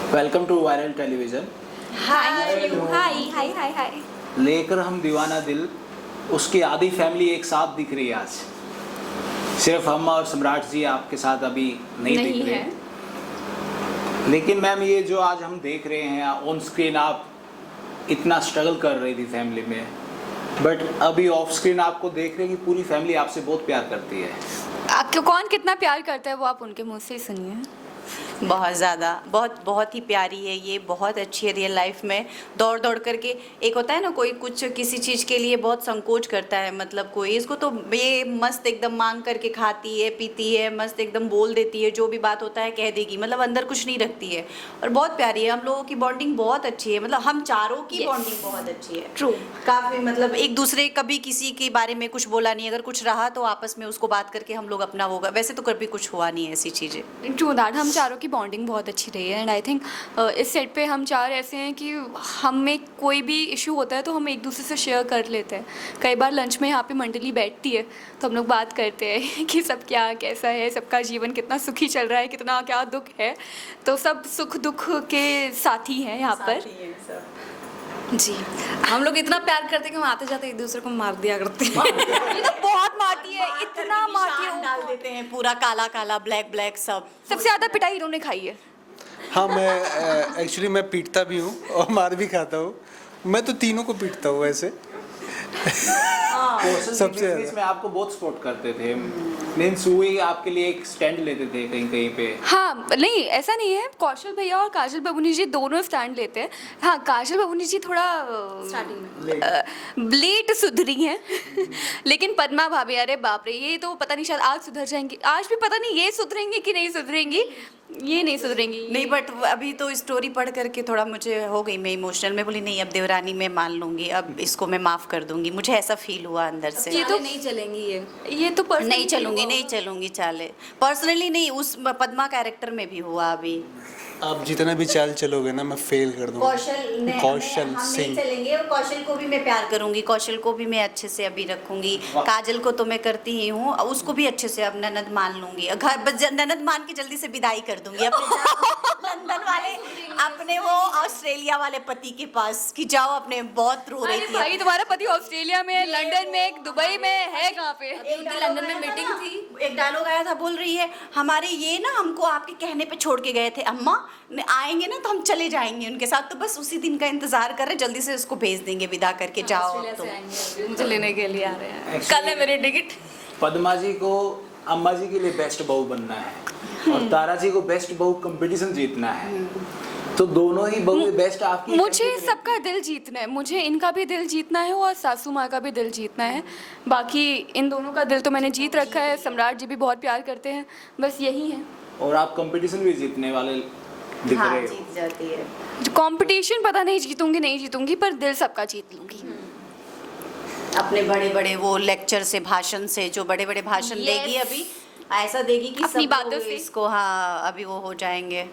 Welcome to viral television. Hi hi hi hi. लेकर हम दीवाना दिल, उसकी आधी फैमिली एक साथ दिख रही है आज। सिर्फ हम और सम्राट जी आपके साथ अभी नहीं दिख रहे हैं। लेकिन मैम ये जो आज हम देख रहे हैं ऑन स्क्रीन, आप इतना स्ट्रगल कर रही थी फैमिली में, बट अभी ऑफ स्क्रीन आपको देख रहे हैं कि पूरी फैमिली आपसे बहुत प्यार करती है। आपको कौन कितना प्यार करता है वो आप उनके मुंह से ही सुनिए। बहुत ज़्यादा, बहुत ही प्यारी है ये, बहुत अच्छी है रियल लाइफ में। दौड़ दौड़ करके, एक होता है ना कोई कुछ किसी चीज़ के लिए बहुत संकोच करता है, मतलब कोई इसको तो ये मस्त एकदम मांग करके खाती है पीती है, मस्त एकदम बोल देती है, जो भी बात होता है कह देगी, मतलब अंदर कुछ नहीं रखती है और बहुत प्यारी है। हम लोगों की बॉन्डिंग बहुत अच्छी है, मतलब हम चारों की बॉन्डिंग बहुत अच्छी है। ट्रू, काफ़ी मतलब एक दूसरे कभी किसी के बारे में कुछ बोला नहीं, अगर कुछ रहा तो आपस में उसको बात करके हम लोग अपना होगा, वैसे तो कभी कुछ हुआ नहीं है ऐसी चीज़ें। ट्रू दैट, हम चारों की बॉन्डिंग बहुत अच्छी रही है। एंड आई थिंक इस सेट पे हम चार ऐसे हैं कि हम में कोई भी इशू होता है तो हम एक दूसरे से शेयर कर लेते हैं। कई बार लंच में यहाँ पे मंडली बैठती है तो हम लोग बात करते हैं कि सब क्या कैसा है, सबका जीवन कितना सुखी चल रहा है, कितना क्या दुख है। तो सब सुख दुख के साथी हैं यहाँ पर जी। हम लोग इतना प्यार करते हैं कि हम आते जाते एक दूसरे को मार दिया करते हैं। ये तो बहुत मारती है, इतना मारती है, डाल देते हैं पूरा काला काला ब्लैक ब्लैक सब। सबसे ज़्यादा पिटाई इन्होंने खाई है। हाँ, मैं एक्चुअली मैं पीटता भी हूँ और मार भी खाता हूँ। मैं तो तीनों को पीटता हूँ वैसे। सबसे में आपको बहुत सपोर्ट करते थे, मीन्स वही आपके लिए एक स्टैंड लेते थे कहीं कहीं पे। हाँ, नहीं ऐसा नहीं है, कौशल भैया और काजल बबूनी जी दोनों स्टैंड लेते हैं। हाँ, काजल बबूनी जी थोड़ा स्टार्टिंग में लेट सुधरी हैं लेकिन पद्मा भाभी, अरे बाप रे, ये तो पता नहीं शायद आज सुधर जाएंगी, आज भी पता नहीं ये सुधरेंगी कि नहीं सुधरेंगी, ये नहीं सुधरेंगी नहीं, बट अभी तो स्टोरी पढ़ करके थोड़ा मुझे हो गई, मैं इमोशनल, मैं बोली नहीं अब देवरानी मैं मान लूंगी, अब इसको मैं माफ़ कर दूंगी, मुझे ऐसा फील हुआ अंदर से। ये तो नहीं चलेंगी ये तो personally नहीं चलूंगी, नहीं चलूंगी चाले, पर्सनली नहीं, उस पद्मा कैरेक्टर में भी हुआ अभी। आप जितना भी चाल चलोगे ना मैं फेल कर दूंगा। कौशल हम नहीं सिंह। चलेंगे, और कौशल को भी मैं प्यार करूंगी, कौशल को भी मैं अच्छे से अभी रखूंगी, काजल को तो मैं करती ही हूँ, उसको भी अच्छे से अब ननद मान लूंगी, घर ननद मान के जल्दी से विदाई कर दूंगी अपने लंदन वाले, अपने वो ऑस्ट्रेलिया वाले पति के पास कि जाओ, अपने बहुत रो रही अरे थी। भाई, तुम्हारा पति ऑस्ट्रेलिया में है, लंदन में, दुबई में है, कहाँ पे? उनकी लंदन में मीटिंग थी, एक डायलॉग आया था, बोल रही है हमारे ये ना हमको आपके कहने पे छोड़ के गए थे, अम्मा आएंगे ना तो हम चले जाएंगे उनके साथ, तो बस उसी दिन का इंतजार कर रहे, जल्दी से उसको भेज देंगे विदा करके, जाओ ऑस्ट्रेलिया तुम। से आएंगे, मुझे लेने के लिए आ रहे हैं। Actually- कल है मेरी टिकट। पद्मा जी को अम्मा जी के लिए बेस्ट बहू बनना है और तारा जी को बेस्ट बहू कंपटीशन जीतना है, तो दोनों ही बहू बेस्ट आपकी। मुझे सबका दिल जीतना है, मुझे इनका भी दिल जीतना है और सासू माँ का भी दिल जीतना है। बाकी इन दोनों का दिल तो मैंने जीत रखा है, सम्राट जी भी बहुत प्यार करते हैं, बस यही है। और आप कंपटीशन भी जीतने वाले दिख हाँ, रहे हो। जीत जाती है। कंपटीशन पता नहीं जीतूंगी नहीं जीतूंगी, पर दिल सबका जीत लूंगी। अपने बड़े बड़े वो लेक्चर से, भाषण से, जो बड़े बड़े भाषण देगी अभी, ऐसा देगी कि अपनी सब बातों लोग से। इसको, हाँ अभी वो हो जाएंगे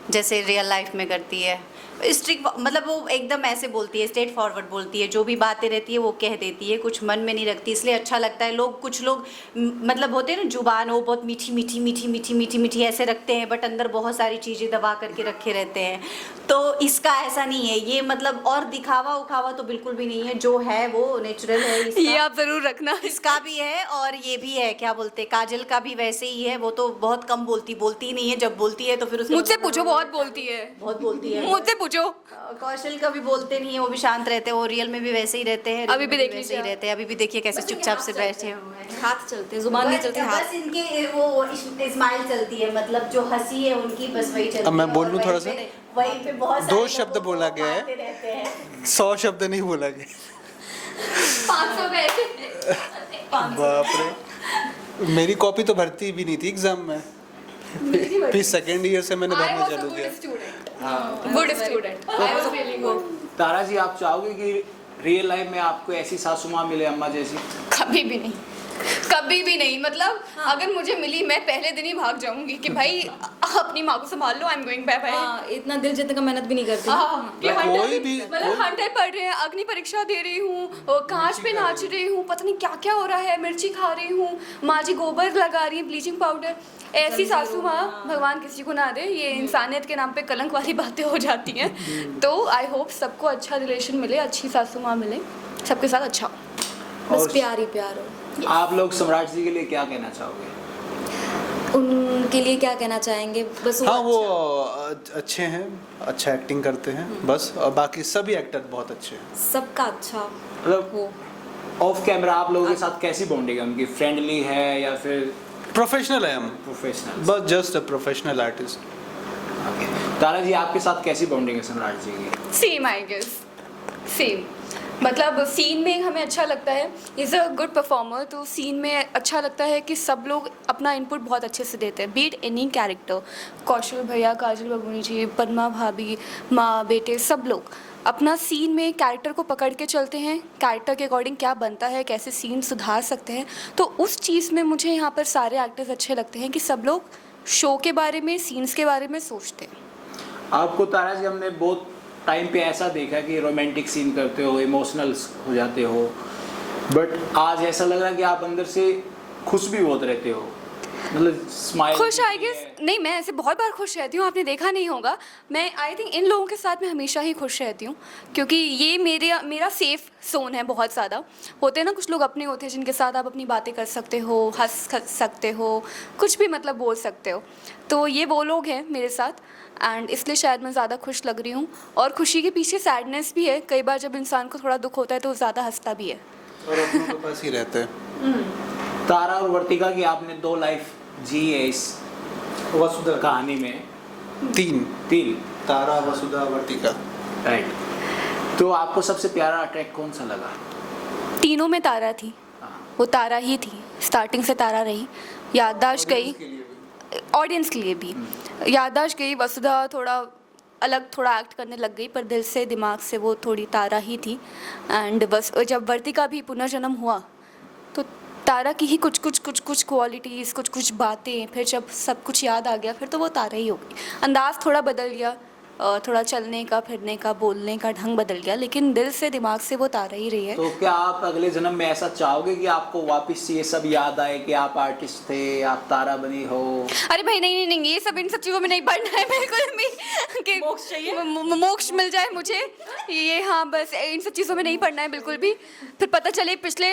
जैसे रियल लाइफ में करती है। स्ट्रिक्ट, मतलब वो एकदम ऐसे बोलती है, स्ट्रेट फॉरवर्ड बोलती है, जो भी बातें रहती है वो कह देती है, कुछ मन में नहीं रखती, इसलिए अच्छा लगता है। लोग, कुछ लोग मतलब होते हैं ना जुबान वो बहुत मीठी मीठी मीठी मीठी मीठी मीठी ऐसे रखते हैं, बट अंदर बहुत सारी चीज़ें दबा करके रखे रहते हैं, तो इसका ऐसा नहीं है ये, मतलब और दिखावा उखावा तो बिल्कुल भी नहीं है, जो है वो नेचुरल है इसका। ये आप जरूर रखना। इसका भी है और ये भी है, क्या बोलते हैं, काजल का भी वैसे ही है, वो तो बहुत कम बोलती ही नहीं है, जब बोलती है तो फिर उसके मुझसे पूछो, बहुत बोलती है, बहुत बोलती है। मुझसे पूछो। कौशल का भी बोलते नहीं है, वो भी शांत रहते हैं, वो रियल में भी वैसे ही रहते हैं, अभी भी देख वैसे लीजिए ही रहते हैं, अभी भी देखिए कैसे चुपचाप से बैठे हुए हैं। हाथ चलते हैं, जुबान नहीं चलती, हाथ। बस इनके वो स्माइल चलती है, मतलब जो हंसी है उनकी, बस वही चलती है। अब मैं बोल और लूं थोड़ा सा? वहीं पे बहुत दो सारे शब्द लोगों को बोला गया है। मारते रहते हैं। 100 शब्द नहीं बोला गया। 500 पैसे। बाप रे, मेरी कॉपी तो भरती भी नहीं थी एग्जाम में, फिर सेकेंड ईयर से मैंने भरना चालू किया। Good student, I was really good. Tara ji, आप चाहोगे कि रियल लाइफ में आपको ऐसी सासू माँ मिले अम्मा जैसी? कभी भी नहीं, कभी भी नहीं, मतलब अगर मुझे मिली मैं पहले दिन ही भाग जाऊंगी कि भाई अपनी माँ को संभाल लो, I am going bye bye. हाँ, इतना दिल जीतने का मेहनत भी नहीं करती। कोई भी मतलब हंटर पढ़ रहे हैं, अग्नि परीक्षा दे रही हूँ, कांच पे नाच रही हूँ, पता नहीं क्या क्या हो रहा है, मिर्ची खा रही हूँ, माँ जी गोबर लगा रही है, ब्लीचिंग पाउडर। ऐसी सासू माँ भगवान किसी को ना दे, ये इंसानियत के नाम पे कलंक वाली बातें हो जाती हैं। तो आई होप सबको अच्छा रिलेशन मिले, अच्छी सासू माँ मिले, सबके साथ अच्छा हो। बस और प्यार ही प्यार हो। आप लोग सम्राट जी के लिए क्या कहना चाहोगे? उनके लिए क्या कहना चाहेंगे, बस हाँ वो अच्छे हैं, अच्छा एक्टिंग करते हैं बस, और बाकी सभी एक्टर बहुत अच्छे हैं। सबका अच्छा मतलब हो। ऑफ कैमरा आप लोगों के साथ कैसी बॉन्डिंग है उनकी? फ्रेंडली है या फिर प्रोफेशनल है हम, प्रोफेशनल? बस just a professional artist. Okay, Tara ji आपके साथ कैसी बॉन्डिंग है सम्राट जी की? Same I guess, same. मतलब सीन में हमें अच्छा लगता है, इज़ अ गुड परफॉर्मर, तो सीन में अच्छा लगता है कि सब लोग अपना इनपुट बहुत अच्छे से देते हैं, बीट एनी कैरेक्टर। कौशल भैया, काजल बबूनी जी, पद्मा भाभी, माँ बेटे, सब लोग अपना सीन में कैरेक्टर को पकड़ के चलते हैं, कैरेक्टर के अकॉर्डिंग क्या बनता है, कैसे सीन सुधार सकते हैं। तो उस चीज़ में मुझे यहाँ पर सारे एक्टर्स अच्छे लगते हैं कि सब लोग शो के बारे में, सीन्स के बारे में सोचते हैं। आपको तारा जी हमने बहुत टाइम पे ऐसा देखा कि रोमांटिक सीन करते हो, इमोशनल हो जाते हो, बट आज ऐसा लग रहा है कि आप अंदर से खुश भी बहुत रहते हो, मतलब स्माइल खुश आई गेस नहीं, मैं ऐसे बहुत बार खुश रहती हूँ, आपने देखा नहीं होगा। मैं आई थिंक इन लोगों के साथ मैं हमेशा ही खुश रहती हूँ, क्योंकि ये मेरा सेफ जोन है। बहुत ज़्यादा होते हैं ना कुछ लोग अपने होते हैं जिनके साथ आप अपनी बातें कर सकते हो, हंस सकते हो, कुछ भी मतलब बोल सकते हो, तो ये वो लोग हैं मेरे साथ। एंड इसलिए शायद मैं ज़्यादा खुश लग रही हूँ, और खुशी के पीछे सैडनेस भी है। कई बार जब इंसान को थोड़ा दुख होता है तो ज़्यादा हंसता भी है। और अपनों के पास ही रहते हैं। तारा और वर्तिका की आपने 2 लाइफ जी है इस वसुधा कहानी में, तीन तारा, वसुधा, वर्तिका। राइट, तो आपको सबसे प्यारा ट्रैक कौन सा लगा? तीनों में तारा थी, वो तारा ही थी, स्टार्टिंग से तारा रही। याददाश्त गई, ऑडियंस के लिए भी याददाश्त गई। वसुधा थोड़ा अलग, थोड़ा एक्ट करने लग गई, पर दिल से दिमाग से वो थोड़ी तारा ही थी। एंड बस जब वर्तिका भी पुनर्जन्म हुआ तो तारा की ही कुछ क्वालिटीज़, कुछ बातें, फिर जब सब कुछ याद आ गया फिर तो वो तारा ही हो गई। अंदाज़ थोड़ा बदल गया, थोड़ा चलने का, फिरने का, बोलने का ढंग बदल गया, लेकिन दिल से दिमाग से वो तारा ही रही है। तो क्या आप अगले जन्म में ऐसा चाहोगे कि आपको वापस से ये सब याद आए कि आप आर्टिस्ट थे, आप तारा बनी हो? अरे भाई नहीं, ये सब इन सब चीज़ों में नहीं पढ़ना है बिल्कुल भी कि मोक्ष चाहिए? मोक्ष मिल जाए मुझे, ये हाँ बस इन सब चीज़ों में नहीं पढ़ना है बिल्कुल भी। फिर पता चले पिछले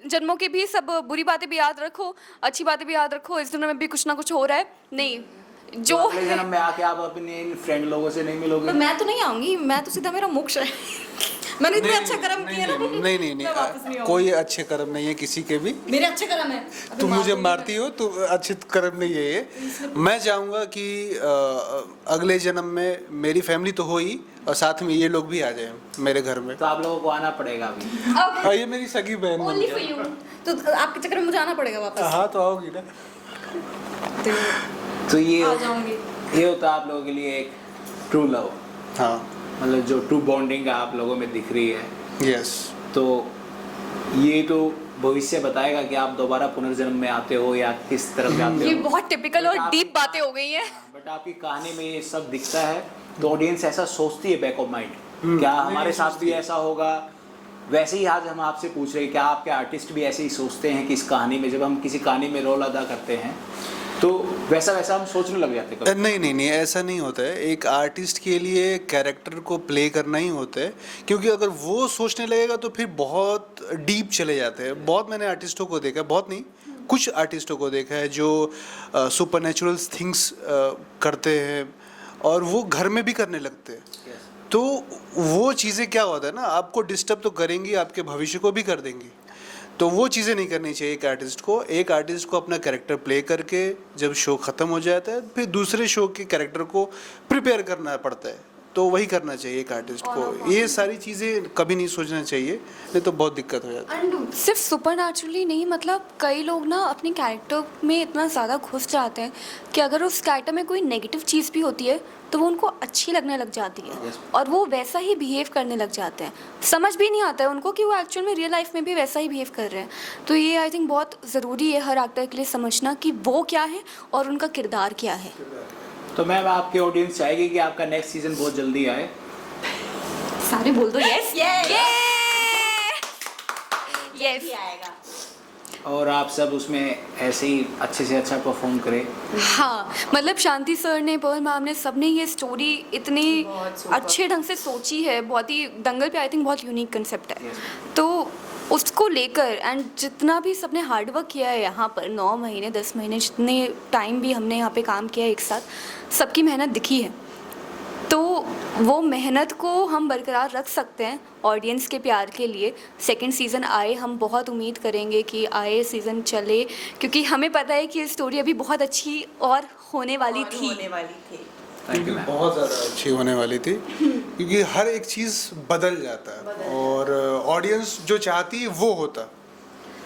जन्मों की भी सब बुरी बातें भी याद रखो, अच्छी बातें भी याद रखो, इस जन्म में भी कुछ ना कुछ हो रहा है। नहीं, जो तो अगले जन्म में आके आप अपने इन फ्रेंड लोगों से नहीं मिलोगे? तो मैं तो नहीं आऊंगी, मैं तो सीधा, मेरा मोक्ष है। मैंने इतने अच्छे कर्म किए ना, नहीं, मैं वापस नहीं आऊंगी। कोई अच्छे कर्म नहीं है किसी के भी। मेरे अच्छे कर्म है। अभी तुम मुझे दूंगी मारती हो तो अच्छे कर्म नहीं है ये। मैं चाहूँगा कि अगले जन्म में मेरी फैमिली तो हो ही, और साथ में ये लोग भी आ जाए मेरे घर में। तो आप लोगों को आना पड़ेगा अभी। अब और ये मेरी सगी बहन बन ओनली फॉर गई। यू। तो आपके चक्कर में मुझे आना पड़ेगा वापस। हाँ तो आओगी ना। तो ये आ जाऊंगी। ये होता है आप लोगों के लिए एक ट्रू लव, हाँ, मतलब जो ट्रू बॉन्डिंग आप लोगों में दिख रही है। यस। तो ये तो भविष्य बताएगा कि आप दोबारा पुनर्जन्म में आते हो या किस तरफ जाते ये हो। बहुत टिपिकल और डीप बातें हो गई हैं। बट आपकी कहानी में ये सब दिखता है, तो ऑडियंस ऐसा सोचती है बैक ऑफ माइंड, क्या हमारे साथ भी ऐसा होगा? वैसे ही आज हम आपसे पूछ रहे हैं, क्या आपके आर्टिस्ट भी ऐसे ही सोचते हैं कि इस कहानी में, जब हम किसी कहानी में रोल अदा करते हैं तो वैसा हम सोचने लग जाते हैं? नहीं, ऐसा नहीं होता है। एक आर्टिस्ट के लिए कैरेक्टर को प्ले करना ही होता है, क्योंकि अगर वो सोचने लगेगा तो फिर बहुत डीप चले जाते हैं। बहुत मैंने आर्टिस्टों को देखा है, बहुत नहीं, कुछ आर्टिस्टों को देखा है जो सुपरनेचुरल थिंग्स करते हैं और वो घर में भी करने लगते हैं। तो वो चीज़ें क्या होता है ना, आपको डिस्टर्ब तो करेंगी, आपके भविष्य को भी कर देंगी। तो वो चीज़ें नहीं करनी चाहिए एक आर्टिस्ट को। एक आर्टिस्ट को अपना कैरेक्टर प्ले करके जब शो ख़त्म हो जाता है, फिर दूसरे शो के कैरेक्टर को प्रिपेयर करना पड़ता है। तो वही करना चाहिए एक आर्टिस्ट को। ये सारी चीज़ें कभी नहीं सोचना चाहिए, नहीं तो बहुत दिक्कत हो जाती है। एंड सिर्फ सुपर नेचुरली नहीं, मतलब कई लोग ना अपने कैरेक्टर में इतना ज़्यादा घुस जाते हैं कि अगर उस कैरेक्टर में कोई नेगेटिव चीज़ भी होती है तो वो उनको अच्छी लगने लग जाती है और वो वैसा ही बिहेव करने लग जाते हैं। समझ भी नहीं आता है उनको कि वो एक्चुअल में रियल लाइफ में भी वैसा ही बिहेव कर रहे हैं। तो ये आई थिंक बहुत ज़रूरी है हर एक्टर के लिए समझना कि वो क्या है और उनका किरदार क्या है। तो मैम आपकी ऑडियंस चाहेगी कि आपका नेक्स्ट सीजन बहुत जल्दी आए। सारे बोल दो यस यस आएगा। और आप सब उसमें ऐसे ही अच्छे से अच्छा परफॉर्म करें। हाँ, मतलब शांति सर ने, पर्ल मैम ने, सबने ये स्टोरी इतनी बहुत super। अच्छे ढंग से सोची है। बहुत ही दंगल पे आई थिंक बहुत यूनिक कंसेप्ट है। तो उसको लेकर एंड जितना भी सबने हार्डवर्क किया है यहाँ पर 9 महीने 10 महीने जितने टाइम भी हमने यहाँ पे काम किया है एक साथ, सबकी मेहनत दिखी है। तो वो मेहनत को हम बरकरार रख सकते हैं ऑडियंस के प्यार के लिए। सेकंड सीज़न आए, हम बहुत उम्मीद करेंगे कि आए सीज़न चले, क्योंकि हमें पता है कि ये स्टोरी अभी बहुत अच्छी और होने वाली थी। Thank you ma'am. बहुत ज़्यादा अच्छी होने वाली थी, क्योंकि हर एक चीज़ बदल जाता है और ऑडियंस जो चाहती है वो होता।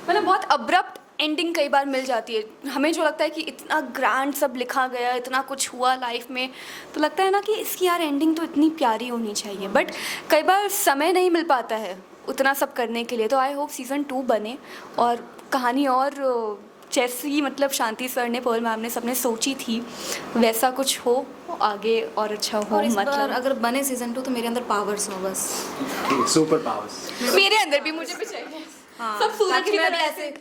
मतलब बहुत अब्रप्ट एंडिंग कई बार मिल जाती है। हमें जो लगता है कि इतना ग्रैंड सब लिखा गया, इतना कुछ हुआ लाइफ में, तो लगता है ना कि इसकी यार एंडिंग तो इतनी प्यारी होनी चाहिए, बट कई बार समय नहीं मिल पाता है उतना सब करने के लिए। तो आई होप सीज़न 2 बने और कहानी और जैसी मतलब शांति सर ने, पर्ल मैम ने, सबने सोची थी वैसा कुछ हो आगे और अच्छा हो। और इस बार मतलब अगर बने सीजन 2 तो मेरे अंदर पावर्स हो बस। Super powers. मेरे अंदर भी, मुझे भी चाहिए। हाँ, सब सूरज ताकि की मैं भी तरह ऐसे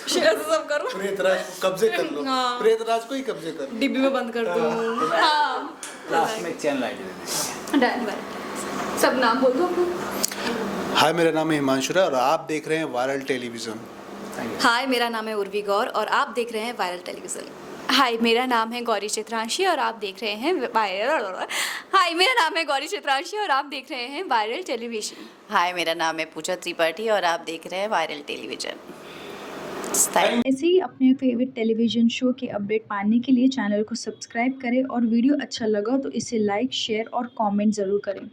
शेयर से सब करूं, प्रेतराज को कब्जे कर लो, हाँ। प्रेतराज को ही कब्जे कर लो। डिब्बी में बंद कर दूं। हाँ, लास्ट में चैनल आईडी दे देंगे। Done by. सब नाम बोल दो अपना। हाय, मेरा नाम है हिमांशु और आप देख रहे हैं viral television. Thank you. Hi, मेरा नाम है उर्वी गौर और आप देख रहे हैं वायरल टेलीविजन। हाय, मेरा नाम है गौरी चित्रांशी और आप देख रहे हैं वायरल। हाय, मेरा नाम है गौरी चित्रांशी और आप देख रहे हैं वायरल टेलीविजन। हाय, मेरा नाम है पूजा त्रिपाठी और आप देख रहे हैं वायरल टेलीविजन। ऐसे ही अपने फेवरेट टेलीविज़न शो के अपडेट पाने के लिए चैनल को सब्सक्राइब करें और वीडियो अच्छा लगा तो इसे लाइक, शेयर और कमेंट ज़रूर करें।